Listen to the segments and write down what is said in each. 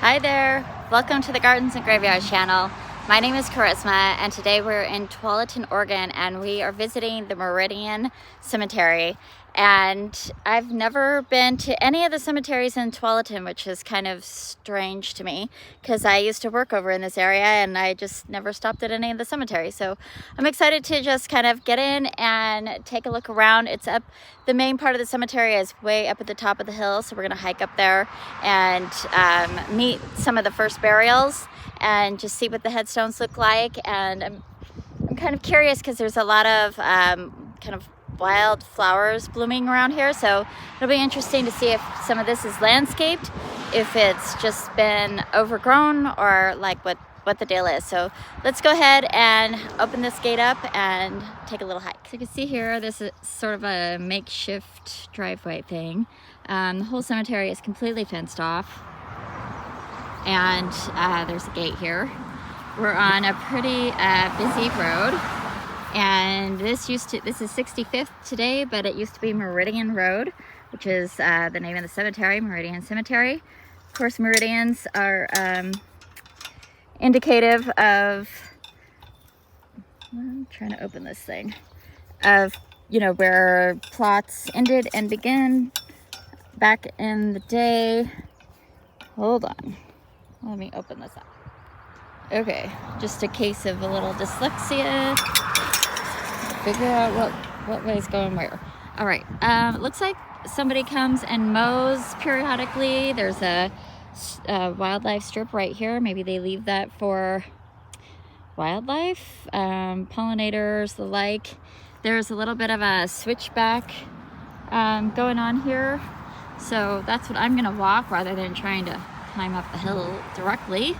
Hi there, welcome to the Gardens and Graveyards channel. My name is Charisma and today we're in Tualatin, Oregon and we are visiting the Meridian Cemetery. And I've never been to any of the cemeteries in Tualatin, which is kind of strange to me because I used to work over in this area and I just never stopped at any of the cemeteries. So I'm excited to just kind of get in and take a look around. It's up, the main part of the cemetery is way up at the top of the hill, so we're gonna hike up there and meet some of the first burials and just see what the headstones look like. And I'm kind of curious because there's a lot of kind of wild flowers blooming around here, so it'll be interesting to see if some of this is landscaped, if it's just been overgrown, or like what the deal is. So let's go ahead and open this gate up and take a little hike. So you can see here, this is sort of a makeshift driveway thing. The whole cemetery is completely fenced off, and there's a gate here. We're on a pretty busy road. And this is 65th today, but it used to be Meridian Road, which is the name of the cemetery, Meridian Cemetery. Of course, meridians are indicative of, I'm trying to open this thing, of, you know, where plots ended and began back in the day. Hold on, let me open this up. Okay, just a case of a little dyslexia. Figure out what way is going where. All right, it looks like somebody comes and mows periodically. There's a wildlife strip right here. Maybe they leave that for wildlife, pollinators, the like. There's a little bit of a switchback going on here. So that's what I'm gonna walk rather than trying to climb up the hill directly.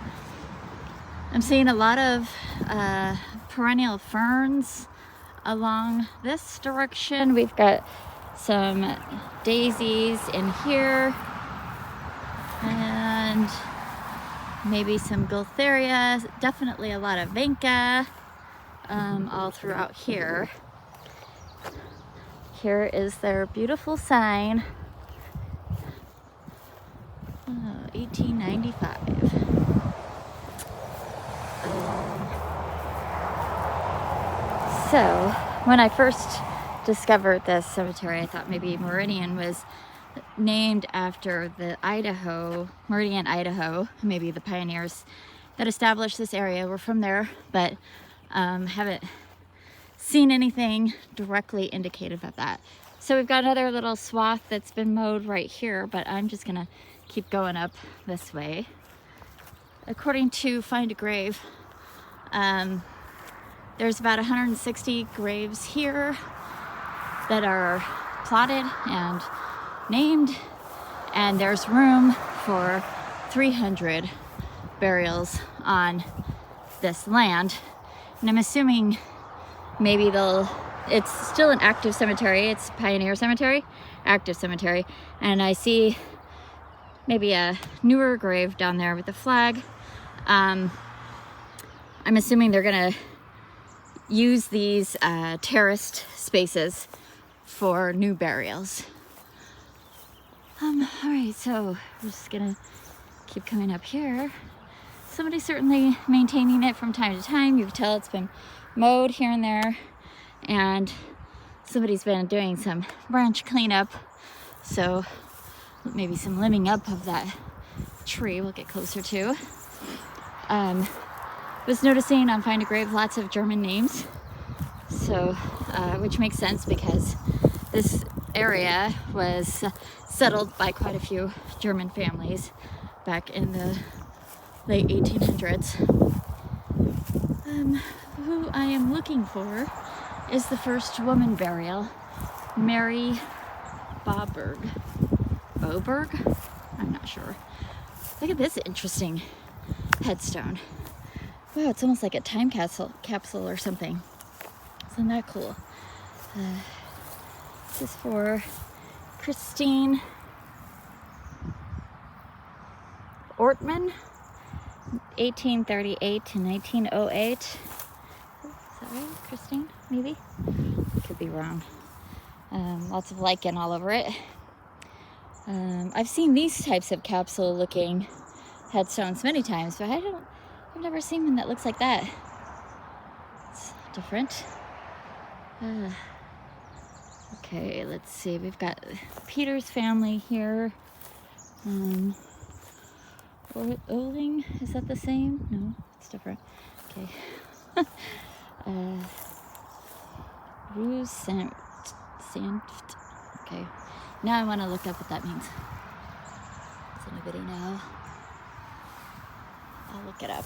I'm seeing a lot of perennial ferns along this direction. We've got some daisies in here and maybe some Gualtheria, definitely a lot of vinca all throughout here. Here is their beautiful sign, 1895. So when I first discovered this cemetery, I thought maybe Meridian was named after the Meridian, Idaho. Maybe the pioneers that established this area were from there, but haven't seen anything directly indicative of that. So we've got another little swath that's been mowed right here, but I'm just gonna keep going up this way. According to Find a Grave, there's about 160 graves here that are plotted and named, and there's room for 300 burials on this land. And I'm assuming maybe it's still an active cemetery. It's Pioneer Cemetery, active cemetery. And I see maybe a newer grave down there with the flag. I'm assuming they're gonna use these terraced spaces for new burials. All right, so we're just gonna keep coming up here. Somebody's certainly maintaining it from time to time. You can tell it's been mowed here and there, and somebody's been doing some branch cleanup, so maybe some limbing up of that tree we'll get closer to. Was noticing on Find a Grave lots of German names, so which makes sense because this area was settled by quite a few German families back in the late 1800s. Who I am looking for is the first woman burial, Mary Boberg. I'm not sure. Look at this interesting headstone. Wow, it's almost like a time capsule or something. Isn't that cool? This is for Christine Ortman, 1838 to 1908. Is that right, Christine? Maybe? Could be wrong. Lots of lichen all over it. I've seen these types of capsule looking headstones many times, but I've never seen one that looks like that. It's different. Okay, let's see. We've got Peter's family here. Oling, is that the same? No, it's different. Okay. Ruse Sanft. Okay. Now I want to look up what that means. Does anybody know? I'll look it up.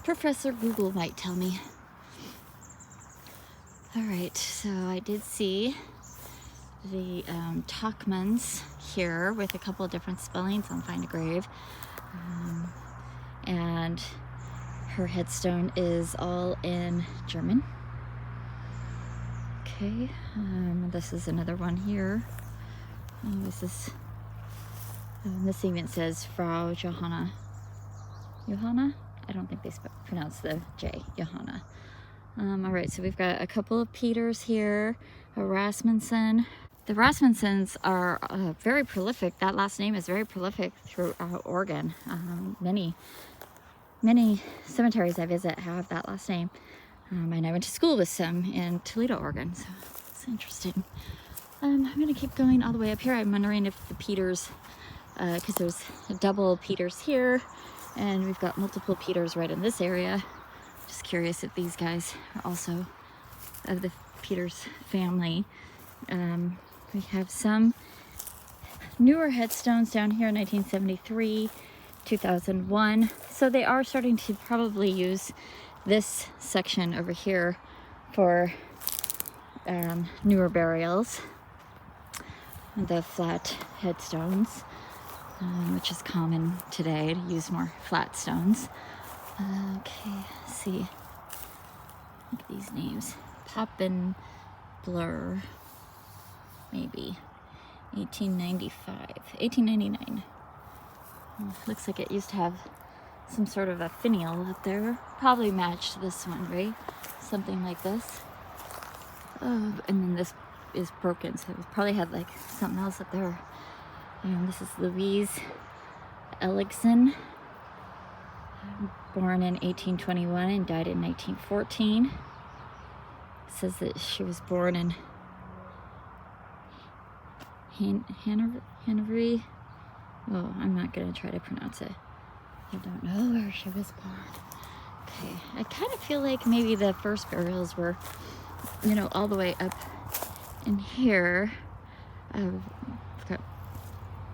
Professor Google might tell me. Alright, so I did see the Tachmans here with a couple of different spellings on Find a Grave. And her headstone is all in German. Okay, this is another one here. This even says Frau Johanna. Johanna? I don't think they pronounce the J, Johanna. Alright, so we've got a couple of Peters here, a Rasmussen. The Rasmussens are very prolific. That last name is very prolific throughout Oregon. Many cemeteries I visit have that last name. And I went to school with some in Toledo, Oregon, so it's interesting. I'm going to keep going all the way up here. I'm wondering if the Peters, because there's a double Peters here, and we've got multiple Peters right in this area. Just curious if these guys are also of the Peters family. We have some newer headstones down here in 1973, 2001. So they are starting to probably use this section over here for newer burials. The flat headstones, which is common today to use more flat stones. Okay, let's see. Look at these names. Poppin Blur. Maybe 1899. Looks like it used to have some sort of a finial up there. Probably matched this one, right? Something like this. Oh, and then this is broken, so it probably had like something else up there. And this is Louise Elligson, born in 1821 and died in 1914. It says that she was born in Hanover. Oh, I'm not gonna try to pronounce it. I don't know where she was born. Okay, I kind of feel like maybe the first burials were, you know, all the way up in here. I've got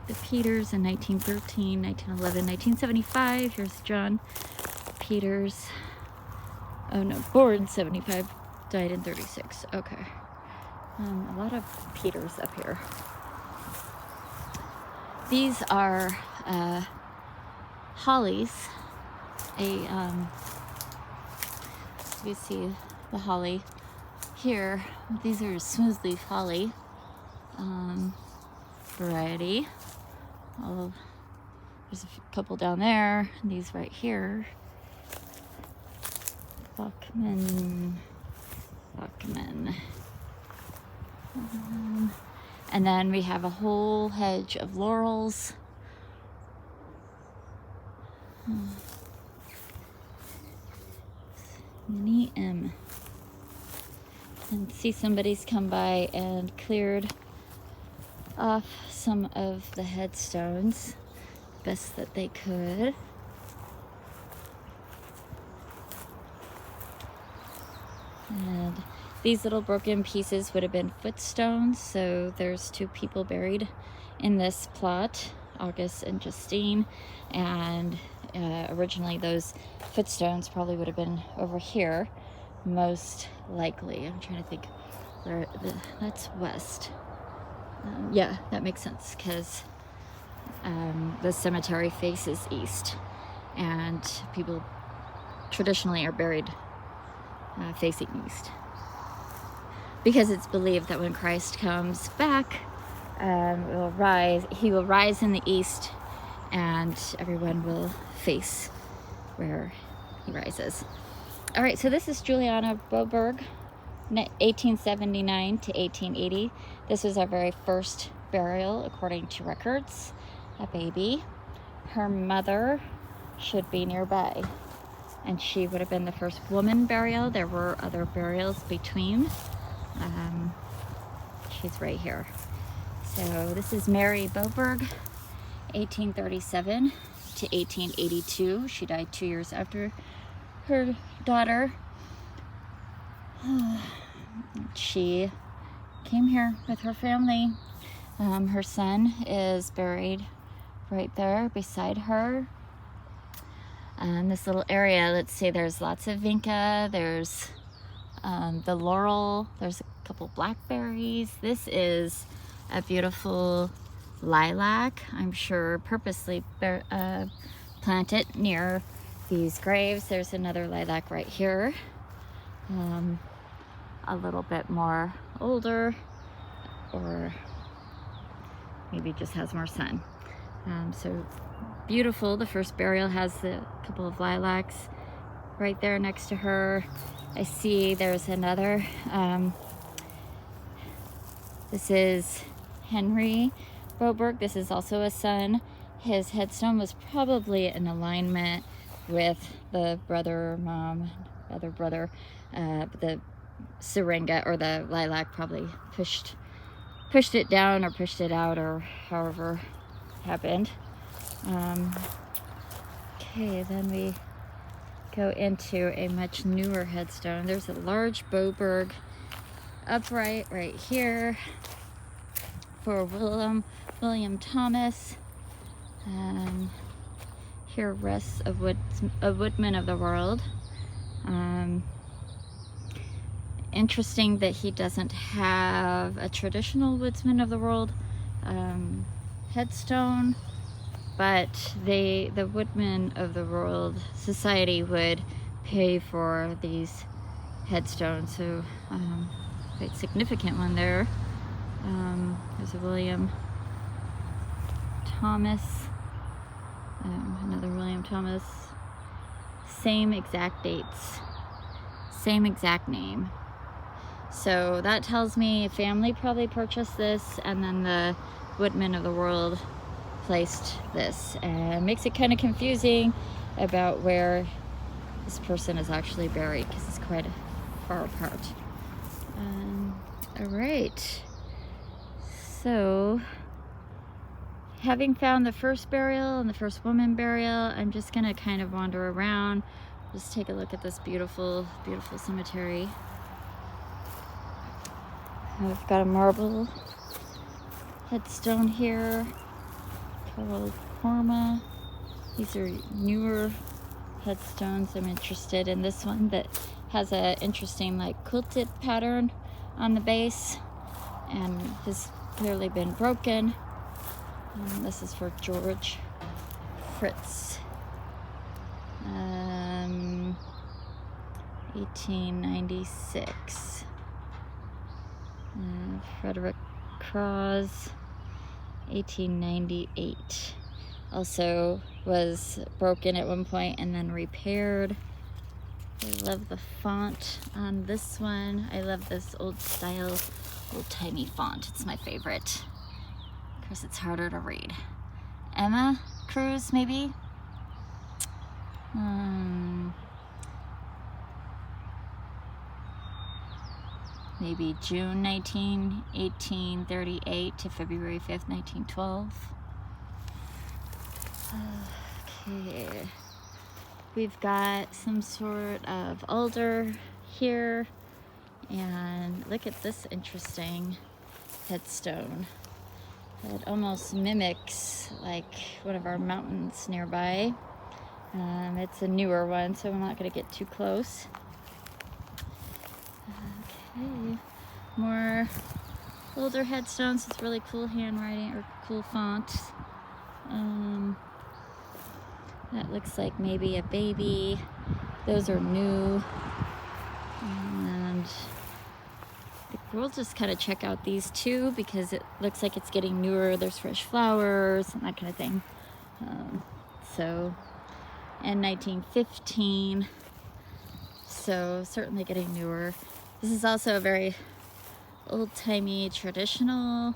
the Peters in 1913, 1911, 1975. Here's John Peters. Oh no, born 75, died in 36. Okay. A lot of Peters up here. These are hollies. You see the holly here. These are smooth leaf holly variety. There's a couple down there. These right here. Bachman. And then we have a whole hedge of laurels. Mini M. And see somebody's come by and cleared off some of the headstones best that they could. And these little broken pieces would have been footstones, so there's two people buried in this plot, August and Justine, and originally those footstones probably would have been over here, most likely. I'm trying to think where that's west. Yeah, that makes sense, because the cemetery faces east, and people traditionally are buried facing east, because it's believed that when Christ comes back, he will rise in the east, and everyone will face where he rises. All right, so this is Juliana Boberg, 1879 to 1880. This was our very first burial, according to records, a baby. her mother should be nearby, and she would have been the first woman burial. There were other burials between. She's right here. So this is Mary Boberg, 1837 to 1882. She died 2 years after her daughter. She came here with her family. Her son is buried right there beside her. This little area, let's see, there's lots of vinca, there's the laurel, there's a couple blackberries. This is a beautiful lilac, I'm sure purposely planted near these graves. There's another lilac right here, a little bit more older, or maybe just has more sun. So beautiful. The first burial has a couple of lilacs right there next to her. I see there's another. This is Henry Boberg. This is also a son. His headstone was probably in alignment with the other brother. The syringa or the lilac probably pushed it down or pushed it out, or however happened. Okay, then we go into a much newer headstone. There's a large Boberg upright right here for William Thomas. Here rests a woodman of the world. Interesting that he doesn't have a traditional woodsman of the world headstone, but the Woodmen of the World Society would pay for these headstones, so quite significant one there. There's a William Thomas, another William Thomas, same exact dates, same exact name. So that tells me a family probably purchased this, and then the Woodmen of the World placed this, and makes it kind of confusing about where this person is actually buried, because it's quite far apart. All right, so having found the first burial and the first woman burial, I'm just gonna kind of wander around, just take a look at this beautiful, beautiful cemetery. I've got a marble headstone here called Korma. These are newer headstones. I'm interested in this one that has a interesting like quilted pattern on the base and has clearly been broken. This is for George Fritz, 1896. Frederick Cross, 1898. Also was broken at one point and then repaired. I love the font on this one. I love this old style, old-timey font. It's my favorite. Of course, it's harder to read. Emma Cruz, maybe? Maybe June 1838 to February 5th, 1912. Okay. We've got some sort of altar here, and look at this interesting headstone. It almost mimics like one of our mountains nearby. It's a newer one, so I'm not going to get too close. Okay, more older headstones. It's really cool handwriting or cool font. That looks like maybe a baby. Those are new. And we'll just kind of check out these two because it looks like it's getting newer. There's fresh flowers and that kind of thing. So, in 1915. So certainly getting newer. This is also a very old-timey traditional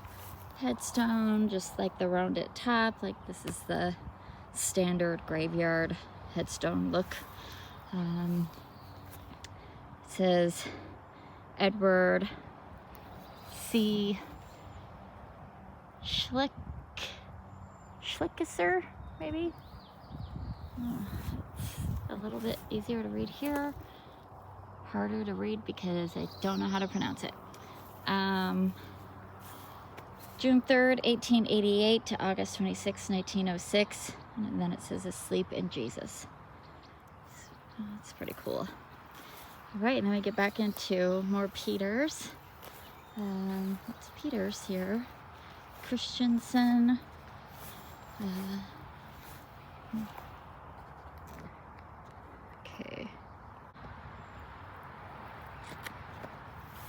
headstone, just like the rounded top. Like this is the standard graveyard headstone look. It says Edward C. Schlickesser, maybe? It's a little bit easier to read here. Harder to read because I don't know how to pronounce it. June 3rd, 1888 to August 26, 1906. And then it says asleep in Jesus. So, that's pretty cool. All right, and then we get back into more Peters. What's Peters here? Christensen. Okay.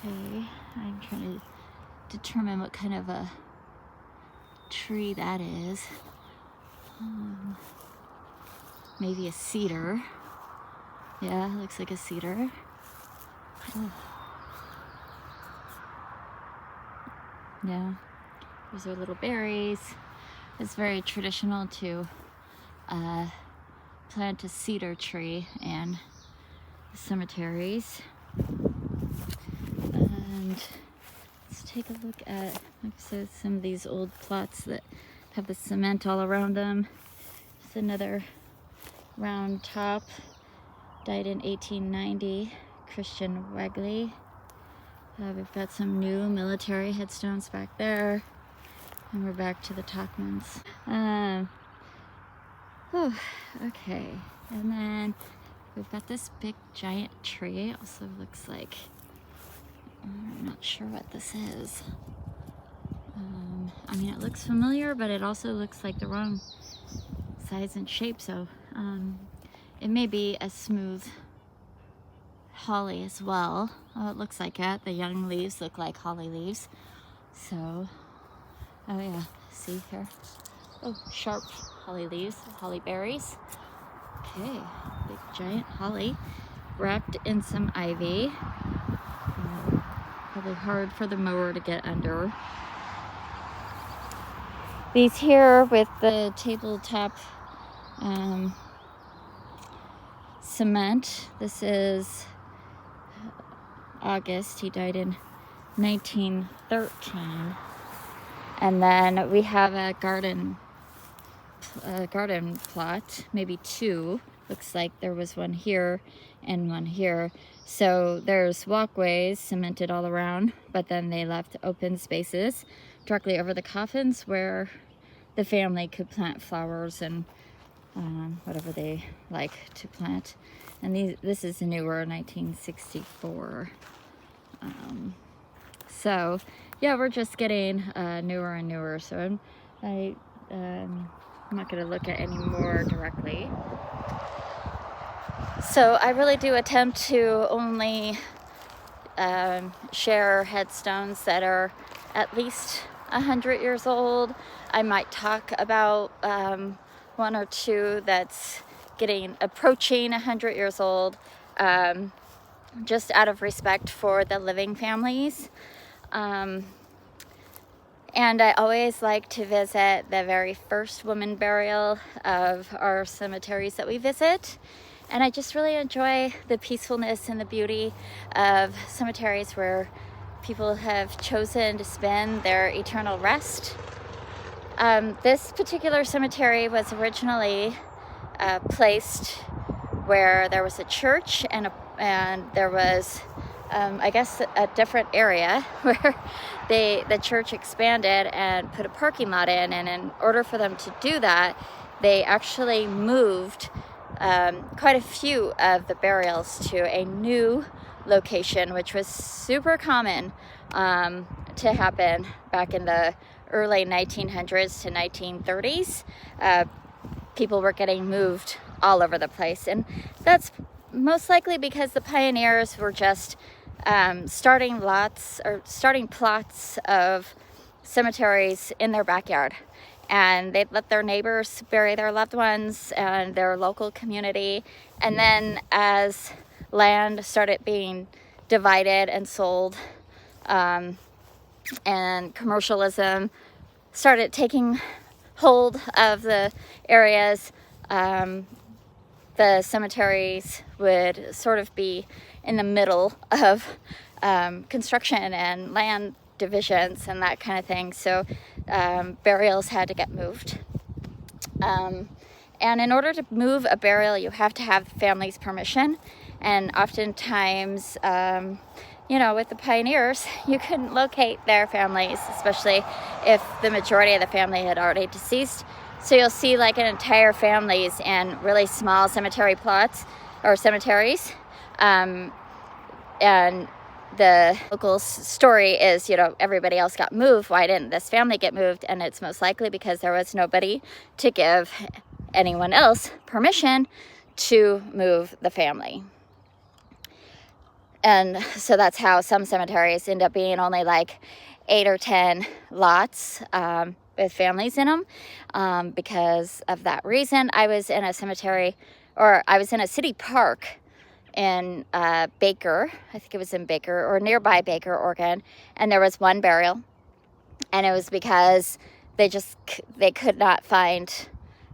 Okay, I'm trying to determine what kind of a tree that is. Maybe a cedar. Yeah, looks like a cedar. Oh. Yeah, these are little berries. It's very traditional to plant a cedar tree in cemeteries. And let's take a look at, like I said, some of these old plots that have the cement all around them. There's another round top, died in 1890, Christian Wegley. We've got some new military headstones back there, and we're back to the Talkmans. Okay, and then we've got this big giant tree. It also looks like, I'm not sure what this is. I mean, it looks familiar, but it also looks like the wrong size and shape, so it may be a smooth holly as well. Oh, it looks like it. The young leaves look like holly leaves. So, oh yeah, see here? Oh, sharp holly leaves, holly berries. Okay, big giant holly wrapped in some ivy. Probably hard for the mower to get under. These here with the tabletop cement. This is August. He died in 1913. And then we have a garden plot, maybe two. Looks like there was one here and one here. So there's walkways cemented all around, but then they left open spaces directly over the coffins where the family could plant flowers and whatever they like to plant. And this is newer, 1964. So yeah, we're just getting newer and newer. So I'm not going to look at any more directly. So I really do attempt to only share headstones that are at least 100 years old. I might talk about one or two that's approaching 100 years old, just out of respect for the living families. And I always like to visit the very first woman burial of our cemeteries that we visit. And I just really enjoy the peacefulness and the beauty of cemeteries where people have chosen to spend their eternal rest. This particular cemetery was originally placed where there was a church and there was, I guess, a different area where the church expanded and put a parking lot in. And in order for them to do that, they actually moved quite a few of the burials to a new location, which was super common to happen back in the early 1900s to 1930s. People were getting moved all over the place, and that's most likely because the pioneers were just starting plots of cemeteries in their backyard. And they'd let their neighbors bury their loved ones and their local community. And then as land started being divided and sold, and commercialism started taking hold of the areas. The cemeteries would sort of be in the middle of construction and land divisions and that kind of thing. So burials had to get moved. And in order to move a burial, you have to have the family's permission. And oftentimes, you know, with the pioneers, you couldn't locate their families, especially if the majority of the family had already deceased. So you'll see like an entire families in really small cemetery plots or cemeteries. And the local story is, you know, everybody else got moved. Why didn't this family get moved? And it's most likely because there was nobody to give anyone else permission to move the family. And so that's how some cemeteries end up being only like 8 or 10 lots with families in them. Because of that reason, I was in a cemetery, or I was in a city park in Baker, I think it was in Baker or nearby Baker, Oregon, and there was one burial, and it was because they could not find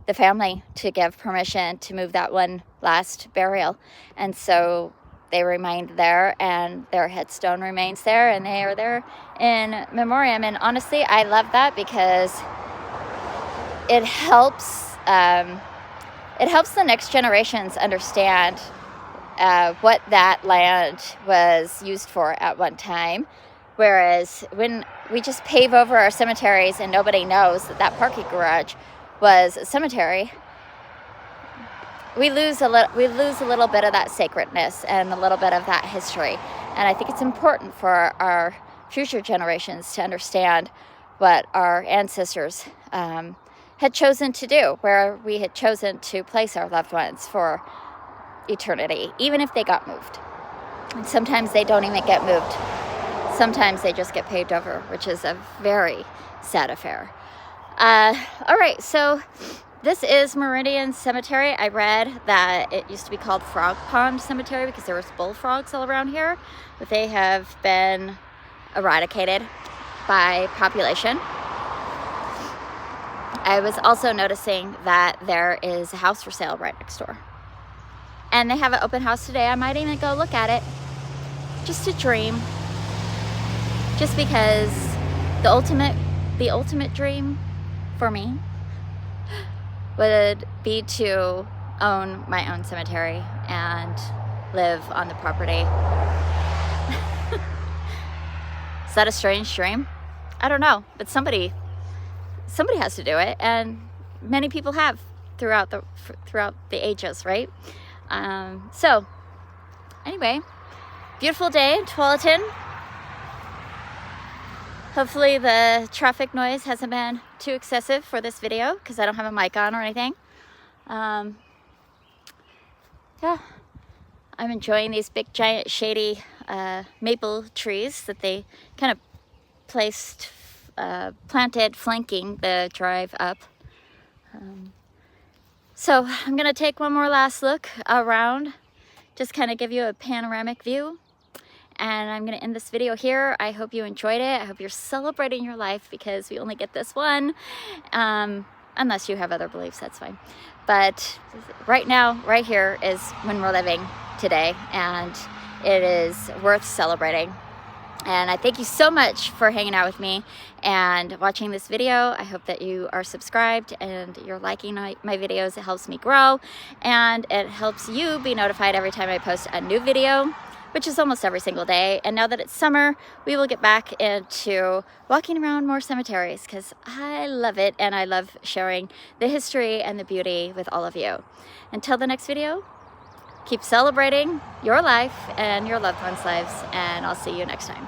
the family to give permission to move that one last burial, and so they remained there, and their headstone remains there, and they are there in memoriam. And honestly, I love that because it helps the next generations understand what that land was used for at one time. Whereas when we just pave over our cemeteries and nobody knows that that parking garage was a cemetery, we lose a little bit of that sacredness and a little bit of that history. And I think it's important for our future generations to understand what our ancestors had chosen to do, where we had chosen to place our loved ones for eternity, even if they got moved. And sometimes they don't even get moved. Sometimes they just get paved over, which is a very sad affair. All right, so this is Meridian Cemetery. I read that it used to be called Frog Pond Cemetery because there was bullfrogs all around here, but they have been eradicated by population. I was also noticing that there is a house for sale right next door. And they have an open house today. I might even go look at it. Just a dream. Just because the ultimate dream for me would be to own my own cemetery and live on the property. Is that a strange dream? I don't know, but somebody has to do it, and many people have throughout the ages, right? So anyway, beautiful day in Tualatin. Hopefully the traffic noise hasn't been too excessive for this video because I don't have a mic on or anything. Yeah, I'm enjoying these big giant shady maple trees that they kind of planted flanking the drive up. So I'm gonna take one more last look around, just kind of give you a panoramic view. And I'm gonna end this video here. I hope you enjoyed it. I hope you're celebrating your life because we only get this one. Unless you have other beliefs, that's fine. But right now, right here is when we're living today, and it is worth celebrating. And I thank you so much for hanging out with me and watching this video. I hope that you are subscribed and you're liking my videos. It helps me grow, and it helps you be notified every time I post a new video, which is almost every single day. And now that it's summer, we will get back into walking around more cemeteries because I love it, and I love sharing the history and the beauty with all of you. Until the next video, keep celebrating your life and your loved ones' lives, and I'll see you next time.